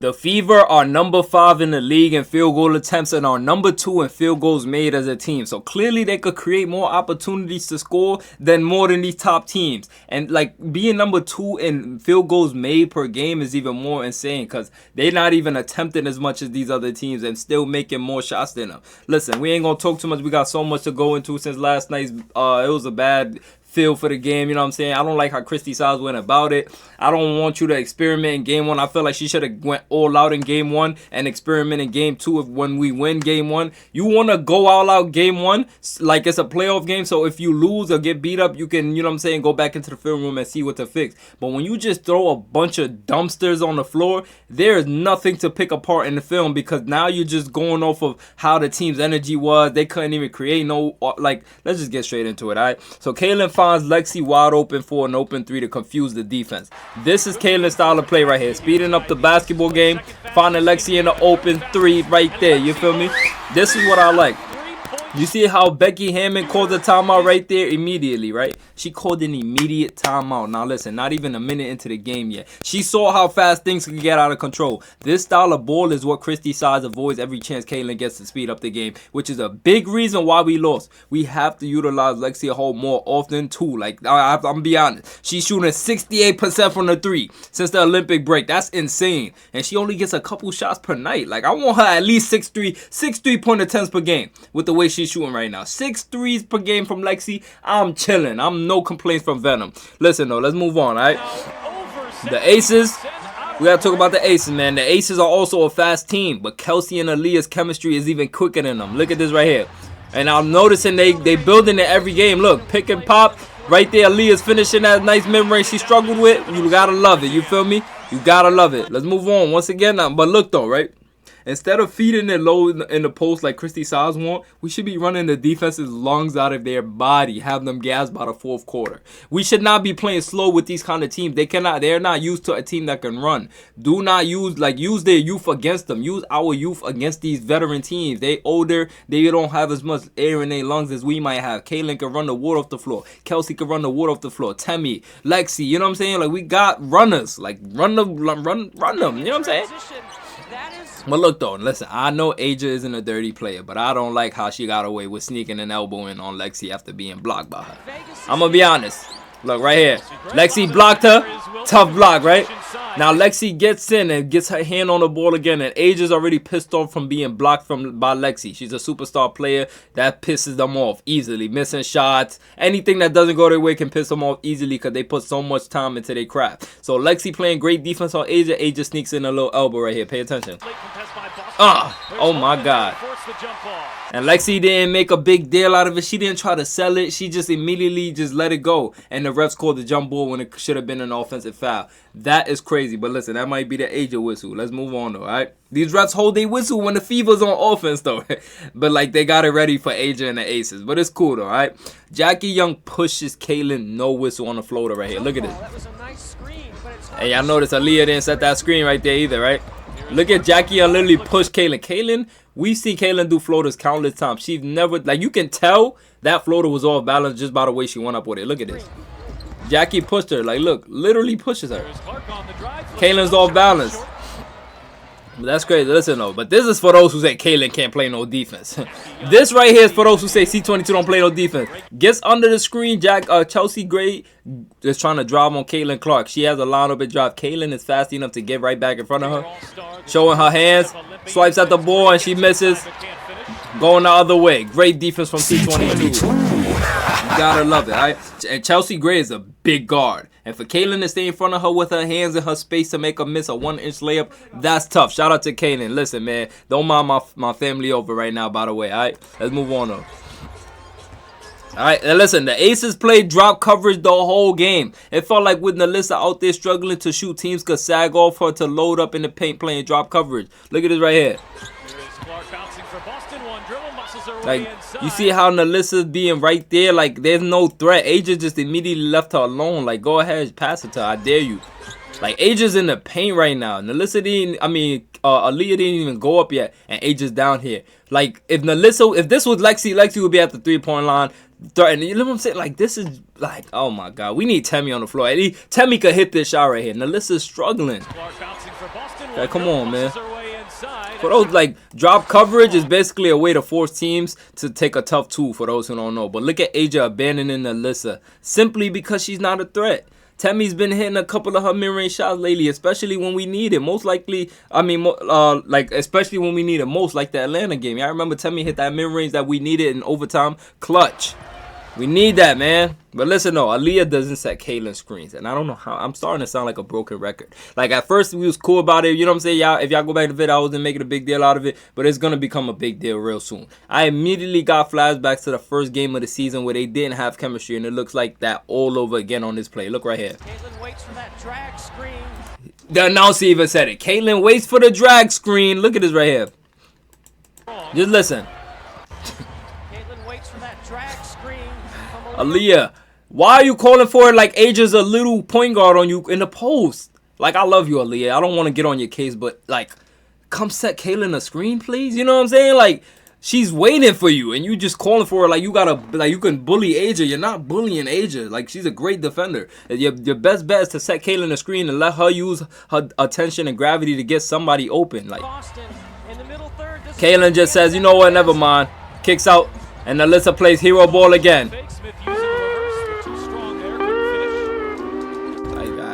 The Fever are number 5 in the league in field goal attempts and are number 2 in field goals made as a team. So clearly they could create more opportunities to score than more than these top teams. And like being number 2 in field goals made per game is even more insane because they're not even attempting as much as these other teams and still making more shots than them. Listen, we ain't gonna talk too much. We got so much to go into since last night's it was a bad feel for the game, you know what I'm saying? I don't like how Christy Wallace went about it. I don't want you to experiment in game 1. I feel like she should have went all out in game 1 and experiment in game 2 when we win game 1. You want to go all out game 1 like it's a playoff game, so if you lose or get beat up, you can, you know what I'm saying, go back into the film room and see what to fix. But when you just throw a bunch of dumpsters on the floor, there is nothing to pick apart in the film because now you're just going off of how the team's energy was. They couldn't even create no, like, let's just get straight into it, all right? So Kaylin finds Lexi wide open for an open 3 to confuse the defense. This is Kaylin's style of play right here. Speeding up the basketball game, finding Lexi in the open 3 right there. You feel me? This is what I like. You see how Becky Hammond called the timeout right there immediately, right? She called an immediate timeout. Now listen, not even a minute into the game yet. She saw how fast things could get out of control. This style of ball is what Christy Wallace avoids every chance Kaylin gets to speed up the game, which is a big reason why we lost. We have to utilize Lexi Hall more often too. Like, I'm gonna be honest. She's shooting 68% from the 3 since the Olympic break. That's insane. And she only gets a couple shots per night. Like, I want her at least 6 3-point attempts per game with the way she's shooting right now. 6 threes per game from Lexi. I'm chilling. I'm no complaints from Venom. Listen though, let's move on, alright? The Aces. We gotta talk about the Aces, man. The Aces are also a fast team, but Kelsey and Aaliyah's chemistry is even quicker than them. Look at this right here. And I'm noticing they building it every game. Look, pick and pop. Right there, Aaliyah's finishing that nice mid-range she struggled with. You gotta love it. You feel me? You gotta love it. Let's move on once again now. But look though, right? Instead of feeding it low in the post like Christy Wallace want, we should be running the defense's lungs out of their body, have them gassed by the 4th quarter. We should not be playing slow with these kind of teams. They're not used to a team that can run. Do not use their youth against them. Use our youth against these veteran teams. They older, they don't have as much air in their lungs as we might have. Kaylin can run the water off the floor. Kelsey can run the water off the floor. Temmie, Lexi, you know what I'm saying? Like, we got runners. Like, run them, you know what I'm saying? But look though, listen, I know Aja isn't a dirty player, but I don't like how she got away with sneaking an elbow in on Lexi after being blocked by her. I'm gonna be honest. Look right here. Lexi blocked her. Tough block, right? Now Lexi gets in and gets her hand on the ball again, and Aja's already pissed off from being blocked by Lexi. She's a superstar player. That pisses them off easily. Missing shots. Anything that doesn't go their way can piss them off easily because they put so much time into their craft. So Lexi playing great defense on Aja. Aja sneaks in a little elbow right here. Pay attention. Oh my God. And Lexi didn't make a big deal out of it. She didn't try to sell it. She just immediately just let it go. And the refs called the jump ball when it should have been an offensive foul. That is crazy. But listen, that might be the Aja whistle. Let's move on though, alright? These refs hold their whistle when the Fever's on offense though. But like they got it ready for Aja and the Aces. But it's cool though, alright? Jackie Young pushes Kaylin, no whistle on the floater right here. Look at this. Hey, y'all notice Aaliyah didn't set that screen right there either, right? Look at Jackie Young literally push Kaylin. Kaylin, we see Kaylin do floaters countless times. She's never, like, you can tell that floater was off balance just by the way she went up with it. Look at this. Jackie pushed her. Like, look, literally pushes her. Kaylin's off balance. But that's crazy. Listen, though. But this is for those who say Kaylin can't play no defense. This right here is for those who say C22 don't play no defense. Gets under the screen. Chelsea Gray is trying to drive on Kaylin Clark. She has a line up and drive. Kaylin is fast enough to get right back in front of her. Showing her hands. Swipes at the ball and she misses. Going the other way. Great defense from C22. You gotta love it, alright? And Chelsea Gray is a big guard. And for Kaylin to stay in front of her with her hands in her space to make her miss a 1-inch layup, that's tough. Shout out to Kaylin. Listen, man, don't mind my family over right now, by the way, alright? Let's move on, though. Alright, and listen, the Aces played drop coverage the whole game. It felt like with Nalissa out there struggling to shoot, teams could sag off her to load up in the paint playing drop coverage. Look at this right here. Like, you see how Nalissa's being right there? Like, there's no threat. Aja just immediately left her alone. Like, go ahead, pass it to her. I dare you. Like, Aja's in the paint right now. Aaliyah didn't even go up yet. And Aja's down here. Like, if this was Lexi would be at the 3-point line. And you know what I'm saying? Like, this is, like, oh my God. We need Temmie on the floor. Temmie could hit this shot right here. Nalissa's struggling. Okay, come on, man. For those, like, drop coverage is basically a way to force teams to take a tough two, for those who don't know. But look at Asia abandoning Aaliyah simply because she's not a threat. Tammy's been hitting a couple of her mid-range shots lately, especially when we need it. Most likely, I mean, especially when we need it most, like the Atlanta game. I remember Tammy hit that mid-range that we needed in overtime. Clutch. We need that, man. But listen, though, Aaliyah doesn't set Kaylin screens. And I don't know how. I'm starting to sound like a broken record. Like, at first, we was cool about it. You know what I'm saying? Y'all, if y'all go back to the video, I wasn't making a big deal out of it. But it's going to become a big deal real soon. I immediately got flashbacks to the first game of the season where they didn't have chemistry. And it looks like that all over again on this play. Look right here. Kaylin waits for that drag screen. The announcer even said it. Kaylin waits for the drag screen. Look at this right here. Just listen. Kaylin waits for that drag screen. Aaliyah, why are you calling for it like Asia's a little point guard on you in the post? Like, I love you, Aaliyah. I don't want to get on your case, but, like, come set Kaylin a screen, please. You know what I'm saying? Like, she's waiting for you, and you just calling for her like you gotta, like, you can bully Asia. You're not bullying Asia. Like, she's a great defender. Your best bet is to set Kaylin a screen and let her use her attention and gravity to get somebody open. Like, Kaylin just says, you know what? Never mind. Kicks out, and Aaliyah plays hero ball again.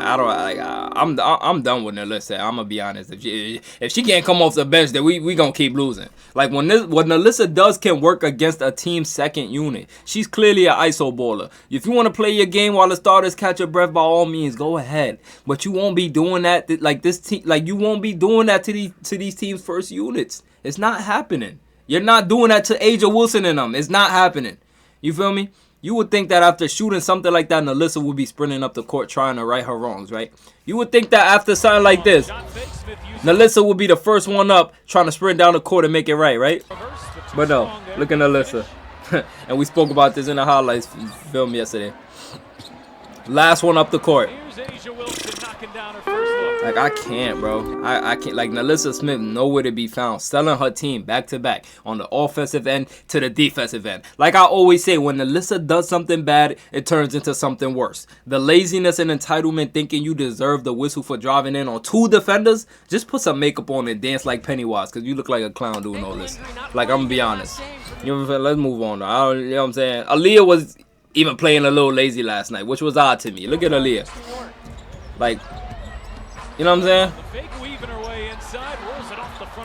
I'm done with Aaliyah. I'm gonna be honest. If she can't come off the bench, then we gonna keep losing. Like, what Aaliyah does can work against a team's second unit. She's clearly an ISO baller. If you want to play your game while the starters catch your breath, by all means, go ahead. But you won't be doing that. Like, this team, like, you won't be doing that to these teams' first units. It's not happening. You're not doing that to Asia Wilson and them. It's not happening. You feel me? You would think that after shooting something like that, Aaliyah would be sprinting up the court trying to right her wrongs, right? You would think that after something like this, Aaliyah would be the first one up trying to sprint down the court and make it right? But no, look at Aaliyah. And we spoke about this in the highlights film yesterday. Last one up the court. Like, I can't, bro. I can't. Like, Aaliyah Smith nowhere to be found. Selling her team back to back on the offensive end to the defensive end. Like I always say, when Aaliyah does something bad, it turns into something worse. The laziness and entitlement, thinking you deserve the whistle for driving in on two defenders, just put some makeup on and dance like Pennywise, because you look like a clown doing all this. Like, I'm gonna be honest. You know what I'm saying? Let's move on. You know what I'm saying? Aaliyah was even playing a little lazy last night, which was odd to me. Look at Aaliyah. Like, you know what I'm saying?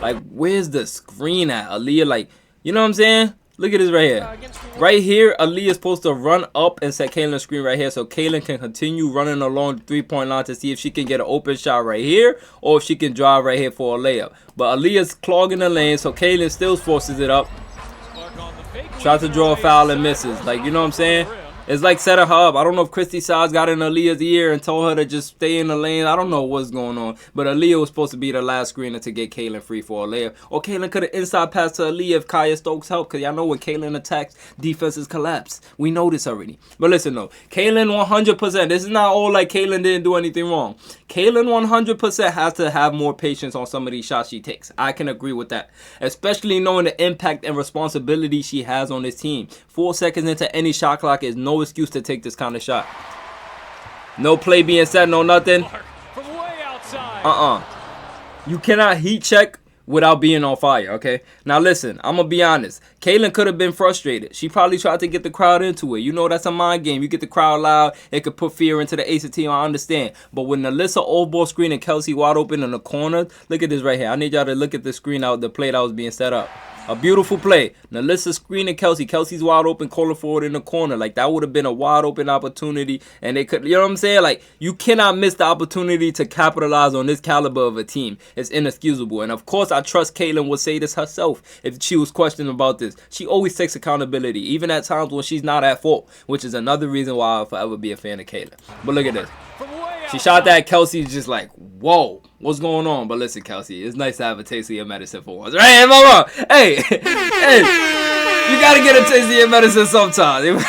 Like, where's the screen at? Aaliyah, like, you know what I'm saying? Look at this right here. Right here, Aaliyah's supposed to run up and set Kaylin screen right here so Kaylin can continue running along the three-point line to see if she can get an open shot right here or if she can drive right here for a layup. But Aaliyah's clogging the lane, so Kaylin still forces it up. Tries to draw a foul and misses. Like, you know what I'm saying? It's like setting her up. I don't know if Christy Size got in Aaliyah's ear and told her to just stay in the lane. I don't know what's going on. But Aaliyah was supposed to be the last screener to get Kaylin free for a layup. Or Kaylin could have inside passed to Aaliyah if Kaya Stokes helped. Because y'all know when Kaylin attacks, defenses collapse. We know this already. But listen, though. Kaylin 100%. This is not all like Kaylin didn't do anything wrong. Kaylin 100% has to have more patience on some of these shots she takes. I can agree with that. Especially knowing the impact and responsibility she has on this team. 4 seconds into any shot clock is no excuse to take this kind of shot. No play being set, no nothing. You cannot heat check without being on fire, okay? Now listen, I'm gonna be honest. Kaylin could have been frustrated. She probably tried to get the crowd into it. You know, that's a mind game. You get the crowd loud, it could put fear into the ace of team. I understand. But when Aaliyah off-ball screen and Kelsey wide open in the corner, look at this right here. I need y'all to look at the screen out, the play that was being set up. A beautiful play. Aaliyah screening Kelsey. Kelsey's wide open, calling forward in the corner. Like, that would have been a wide open opportunity. And they could, you know what I'm saying? Like, you cannot miss the opportunity to capitalize on this caliber of a team. It's inexcusable. And of course, I trust Kaylin would say this herself if she was questioned about this. She always takes accountability, even at times when she's not at fault, which is another reason why I'll forever be a fan of Kaylin. But look at this. She shot that. Kelsey's just like, whoa, what's going on? But listen, Kelsey, it's nice to have a taste of your medicine for once. Right, mama? Hey, you got to get a taste of your medicine sometimes.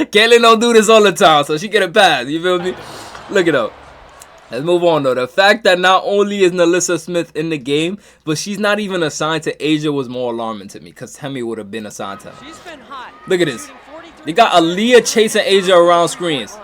Kaylin don't do this all the time, so she get a pass. You feel me? Look it up. Let's move on, though. The fact that not only is Aaliyah Smith in the game, but she's not even assigned to Asia was more alarming to me, because Hemi would have been assigned to her. Look at this. They got Aaliyah chasing Asia around screens.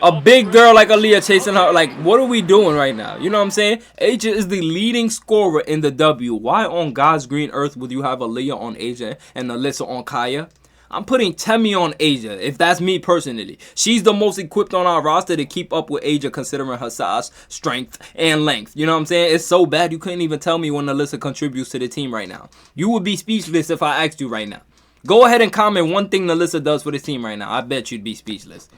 A big girl like Aaliyah chasing her. Like, what are we doing right now? You know what I'm saying? Asia is the leading scorer in the W. Why on God's green earth would you have Aaliyah on Asia and Alyssa on Kaya? I'm putting Temi on Asia, if that's me personally. She's the most equipped on our roster to keep up with Asia considering her size, strength, and length. You know what I'm saying? It's so bad you couldn't even tell me when Alyssa contributes to the team right now. You would be speechless if I asked you right now. Go ahead and comment one thing Alyssa does for the team right now. I bet you'd be speechless.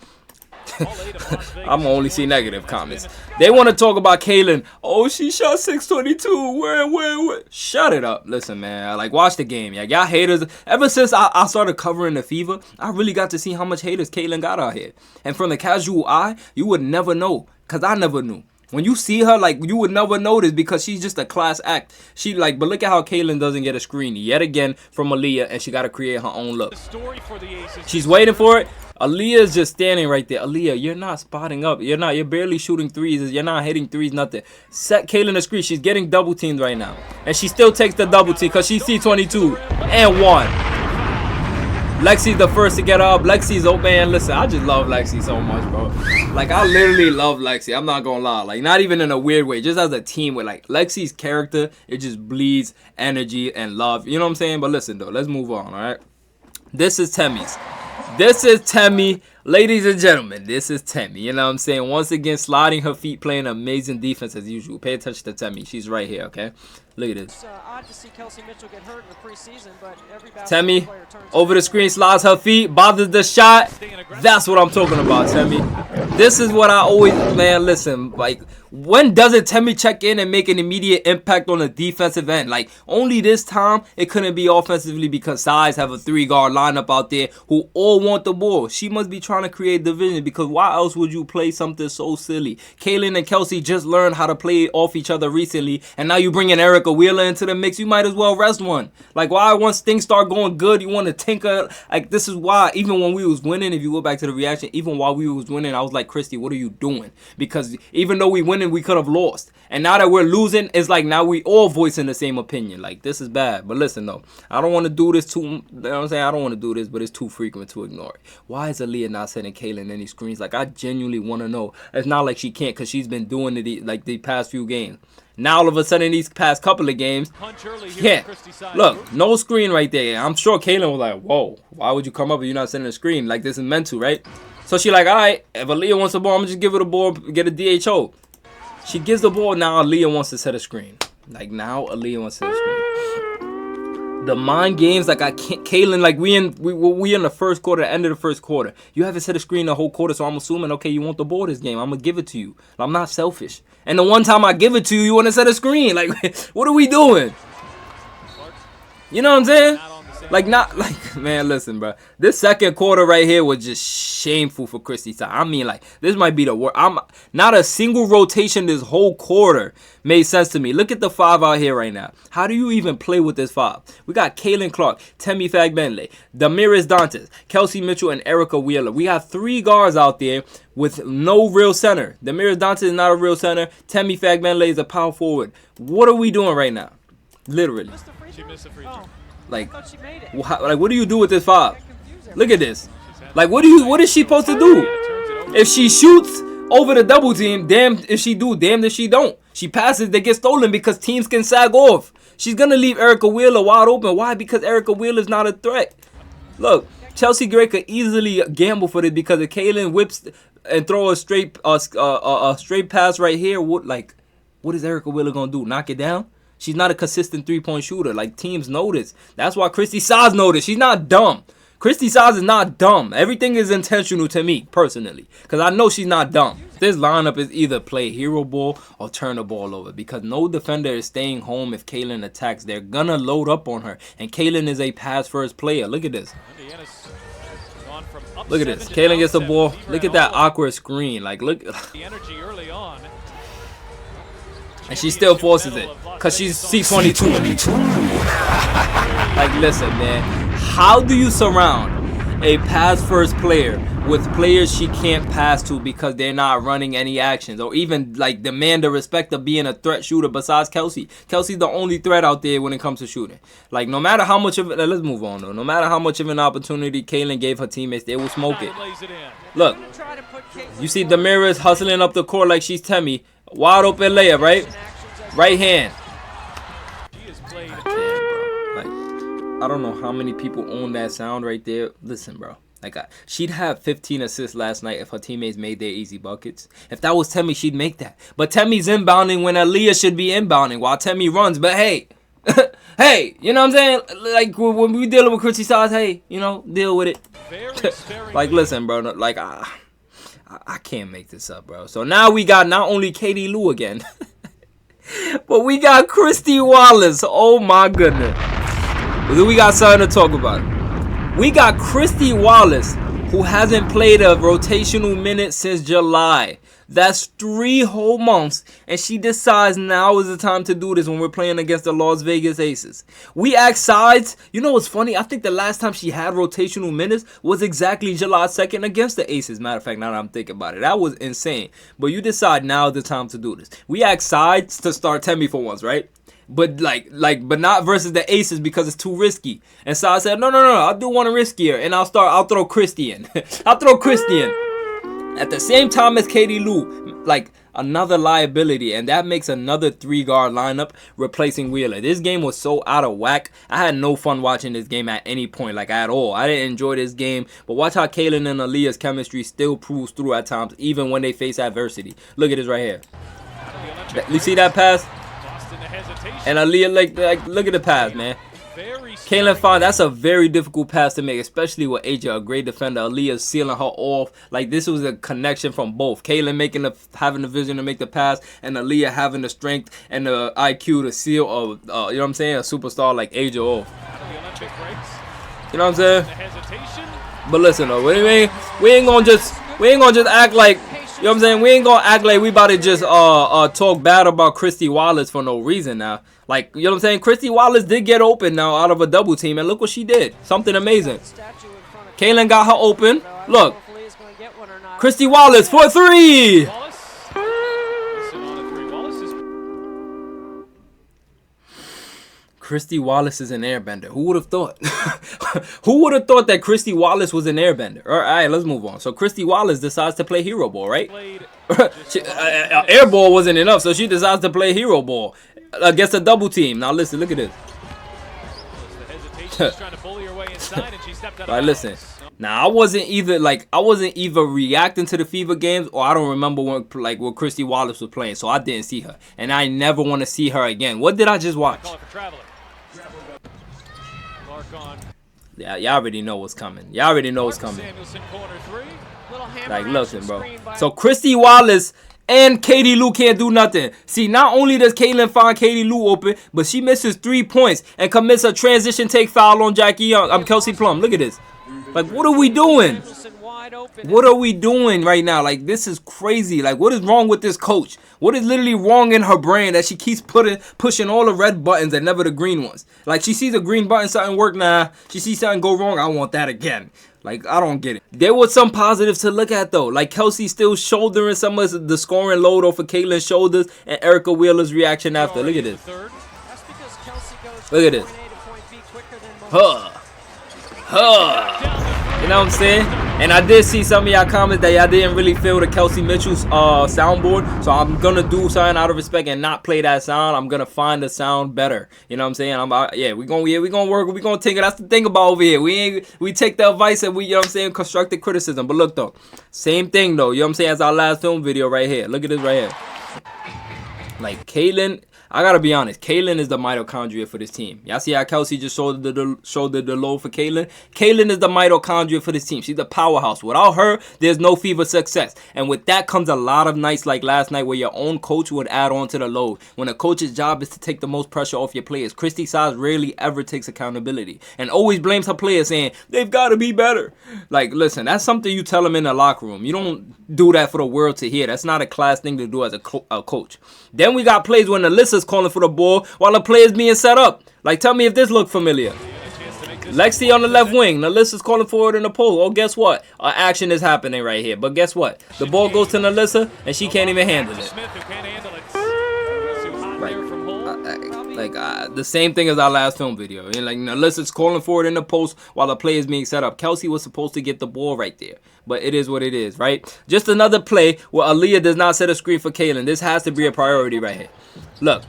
I'm gonna only see negative comments. They want to talk about Kaylin. Oh, she shot 622. Where? Shut it up. Listen, man. Like, watch the game. Yeah, y'all haters. Ever since I started covering the fever, I really got to see how much haters Kaylin got out here. And from the casual eye, you would never know, cause I never knew. When you see her, like, you would never notice because she's just a class act. She, like, but look at how Kaylin doesn't get a screen yet again from Aaliyah, and she got to create her own look. She's waiting for it. Aaliyah's just standing right there. Aaliyah, you're not spotting up. You're barely shooting threes. You're not hitting threes, nothing. Set Kaylin a screen. She's getting double teamed right now. And she still takes the double team because she's C22 and 1. Lexi's the first to get up. Lexi's open. Listen, I just love Lexi so much, bro. Like, I literally love Lexi. I'm not gonna lie. Like, not even in a weird way. Just as a team with, like, Lexi's character, it just bleeds energy and love. You know what I'm saying? But listen, though. Let's move on, all right? This is Temi's. This is Temi. Ladies and gentlemen, this is Temi. You know what I'm saying? Once again, sliding her feet, playing amazing defense as usual. Pay attention to Temi. She's right here, okay? Look at this. It's odd to see Kelsey Mitchell get hurt in the preseason, but every Temi, over the screen, slides her feet, bothers the shot. That's what I'm talking about, Temi. This is what I always, man, listen, like, when doesn't Temi check in and make an immediate impact on the defensive end? Like, only this time, it couldn't be offensively because size have a 3-guard lineup out there who all want the ball. She must be trying to create division because why else would you play something so silly? Kaylin and Kelsey just learned how to play off each other recently, and now you bring in Erica Wheeler into the mix. You might as well rest one. Like, why once things start going good, you want to tinker? Like, this is why, even when we was winning, if you go back to the reaction, even while we was winning, I was like, Christy, what are you doing? Because even though we winning, we could have lost. And now that we're losing, it's like now we all voicing the same opinion. Like, this is bad. But listen, though, I don't want to do this too, you know what I'm saying? I don't want to do this, but it's too frequent to ignore it. Why is Aaliyah not sending Kaylin any screens? Like, I genuinely want to know. It's not like she can't because she's been doing it like the past few games. Now, all of a sudden, these past couple of games, yeah, look, no screen right there. I'm sure Kaylin was like, whoa, why would you come up if you're not sending a screen? Like, this is meant to, right? So she like, all right, if Aaliyah wants the ball, I'm going to just give her the ball, get a DHO. She gives the ball, now Aaliyah wants to set a screen. Like, now Aaliyah wants to set a screen. The mind games, like, I can't, Kaylin, like, we in the first quarter, the end of the first quarter. You haven't set a screen the whole quarter, so I'm assuming, okay, you want the ball this game. I'm going to give it to you. I'm not selfish. And the one time I give it to you, you want to set a screen. Like, what are we doing? You know what I'm saying? Like, not, like, man, listen, bro. This second quarter right here was just shameful for Christy. I mean, like, this might be the worst. Not a single rotation this whole quarter made sense to me. Look at the 5 out here right now. How do you even play with this 5? We got Kaylin Clark, Temi Fagbenle, Damaris Dantes, Kelsey Mitchell, and Erica Wheeler. We have 3 guards out there with no real center. Damaris Dantes is not a real center. Temi Fagbenle is a power forward. What are we doing right now? Literally. She missed a free throw. Like, what do you do with this 5? Look at this. Like, what is she supposed to do? If she shoots over the double team, damn if she do, damn if she don't. She passes, they get stolen because teams can sag off. She's going to leave Erica Wheeler wide open. Why? Because Erica Wheeler is not a threat. Look, Chelsea Gray could easily gamble for this because if Kaylin whips and throw a straight pass right here, what is Erica Wheeler going to do? Knock it down? She's not a consistent 3-point shooter. Like, teams notice. That's why Christy Size noticed. She's not dumb. Christy Size is not dumb. Everything is intentional to me, personally. Because I know she's not dumb. This lineup is either play hero ball or turn the ball over. Because no defender is staying home if Kaylin attacks. They're going to load up on her. And Kaylin is a pass-first player. Look at this. Look at this. Kaylin gets the ball. Look at that awkward screen. Like, look. The energy early on. And she still forces it because she's C22. Like, listen, man. How do you surround a pass-first player with players she can't pass to because they're not running any actions or even like demand the respect of being a threat shooter besides Kelsey. Kelsey's the only threat out there when it comes to shooting. Like no matter how much of it, let's move on though. No matter how much of an opportunity Kaylin gave her teammates, they will smoke it. Look, you see Damaris hustling up the court like she's Temmie. Wide open layup, right? Right hand. I don't know how many people own that sound right there. Listen, bro. Like she'd have 15 assists last night if her teammates made their easy buckets. If that was Temmie, she'd make that. But Temmie's inbounding when Aaliyah should be inbounding while Temmie runs. But hey, hey, you know what I'm saying? Like when we dealing with Christy Wallace, hey, you know, deal with it. Like listen, bro. Like I can't make this up, bro. So now we got not only Katie Lou again, but we got Christy Wallace. Oh my goodness. We got something to talk about. We got Christy Wallace, who hasn't played a rotational minute since July. That's 3 whole months, and she decides now is the time to do this when we're playing against the Las Vegas Aces. We act sides. You know what's funny? I think the last time she had rotational minutes was exactly July 2nd against the Aces. Matter of fact, now that I'm thinking about it, that was insane. But you decide now is the time to do this. We act sides to start Temmie for once, right? But but not versus the Aces because it's too risky. And so I said, no, I'll do one riskier, and I'll throw Christie in. I'll throw Christie in at the same time as Katie Lou, like another liability, and that makes another 3-guard lineup replacing Wheeler. This game was so out of whack. I had no fun watching this game at any point, like at all. I didn't enjoy this game, but watch how Kaylin and Aaliyah's chemistry still proves through at times, even when they face adversity. Look at this right here. You see that pass? And Aaliyah, like look at the pass, man. Kaylin Fine, that's a very difficult pass to make, especially with AJ, a great defender. Aaliyah sealing her off. Like this was a connection from both. Kaylin having the vision to make the pass, and Aaliyah having the strength and the IQ to seal you know what I'm saying, a superstar like AJ off. You know what I'm saying? But listen though, we ain't gonna just act like, you know what I'm saying? We ain't gonna act like we about to just talk bad about Christy Wallace for no reason now. Like, you know what I'm saying? Christy Wallace did get open now out of a double team, and look what she did. Something amazing. Kaylin got her open. Look. Christy Wallace for 3. Christy Wallace is an airbender. Who would have thought? Who would have thought that Christy Wallace was an airbender? All right, let's move on. So Christy Wallace decides to play hero ball, right? Air ball wasn't enough, so she decides to play hero ball against a double team. Now listen, look at this. All right, listen. Now I wasn't either reacting to the FIFA games, or I don't remember when Christy Wallace was playing, so I didn't see her, and I never want to see her again. What did I just watch? Yeah, y'all already know what's coming. Y'all already know what's coming. Like, listen, bro. So Christy Wallace and Katie Lou can't do nothing. See, not only does Kaylin find Katie Lou open, but she misses 3 points and commits a transition take foul on Kelsey Plum. Look at this. Like, what are we doing? What are we doing right now? Like, this is crazy. Like, what is wrong with this coach? What is literally wrong in her brain that she keeps pushing all the red buttons and never the green ones? Like, she sees a green button, something work, nah. She sees something go wrong, I want that again. Like, I don't get it. There was some positives to look at, though. Like, Kelsey still shouldering some of the scoring load off of Kaylin's shoulders, and Erica Wheeler's reaction after. Look at this. Look at this. You know what I'm saying? And I did see some of y'all comments that y'all didn't really feel the Kelsey Mitchell's soundboard. So I'm going to do something out of respect and not play that sound. I'm going to find the sound better. You know what I'm saying? We're going to work. We're going to take it. That's the thing about over here. We take the advice and you know what I'm saying, constructive criticism. But look, though. Same thing, though. You know what I'm saying? As our last film video right here. Look at this right here. Like, Kaylin, I gotta be honest, Kaylin is the mitochondria for this team. Y'all see how Kelsey just showed the load for Kaylin? Kaylin is the mitochondria for this team. She's the powerhouse. Without her, there's no FIFA success. And with that comes a lot of nights like last night where your own coach would add on to the load. When a coach's job is to take the most pressure off your players, Christy Wallace rarely ever takes accountability and always blames her players saying, they've got to be better. Like, listen, that's something you tell them in the locker room. You don't do that for the world to hear. That's not a class thing to do as a coach. Then we got plays when Alyssa's calling for the ball while the player's being set up. Like, tell me if this look familiar. Lexi on the left wing. Nalissa's calling forward in the post. Oh, guess what? Action is happening right here. But guess what? The ball goes to Nalissa, and she can't even handle it. The same thing as our last film video. And like Nalissa's calling forward in the post while the play is being set up. Kelsey was supposed to get the ball right there. But it is what it is, right? Just another play where Aaliyah does not set a screen for Kaylin. This has to be a priority right here. Look.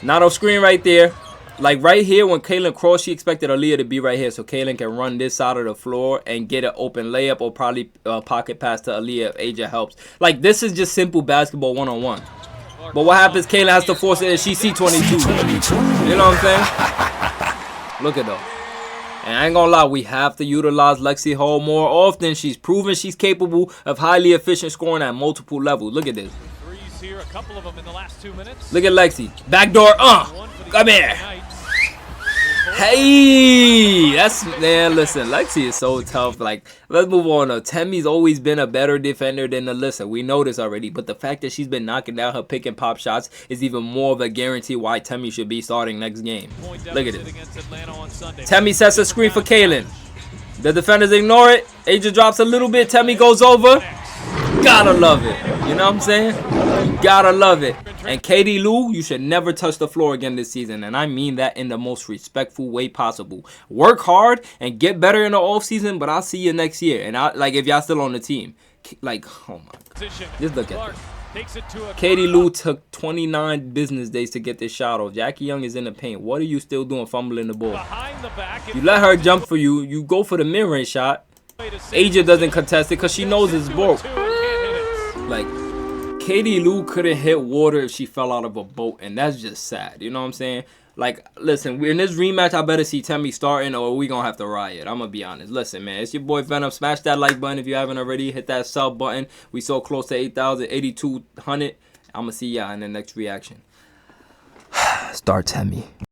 Not a screen right there. Like right here when Kaylin crossed, she expected Aaliyah to be right here so Kaylin can run this side of the floor and get an open layup or probably pocket pass to Aaliyah if Asia helps. Like this is just simple basketball one-on-one. But what happens, Kaylin has to force it and she C22. You know what I'm saying? Look at her. And I ain't gonna lie, we have to utilize Lexi Hall more often. She's proven she's capable of highly efficient scoring at multiple levels. Look at this. Here, a couple of them in the last 2 minutes. Look at Lexi. Backdoor. Come here. Hey, man. Listen, Lexi is so tough. Like, let's move on. Temmie's always been a better defender than Alyssa. We know this already. But the fact that she's been knocking down her pick and pop shots is even more of a guarantee why Temmie should be starting next game. Look at it. Temmie sets a screen for Kaylin. The defenders ignore it. Asia drops a little bit. Temmie goes over. Gotta love it. You know what I'm saying? You gotta love it. And Katie Lou, you should never touch the floor again this season. And I mean that in the most respectful way possible. Work hard and get better in the offseason, but I'll see you next year. And like if y'all still on the team. Like, oh my God. Just look at this. Katie Lou took 29 business days to get this shot off. Jackie Young is in the paint. What are you still doing fumbling the ball? You let her jump for you. You go for the mid-range shot. Asia doesn't contest it because she knows it's broke. Like, Katie Lou couldn't hit water if she fell out of a boat, and that's just sad. You know what I'm saying? Like, listen, in this rematch, I better see Temmie starting or we gonna have to riot. I'm gonna be honest. Listen, man, it's your boy Venom. Smash that like button if you haven't already. Hit that sub button. We so close to 8,000, 8,200. I'm gonna see y'all in the next reaction. Start Temmie.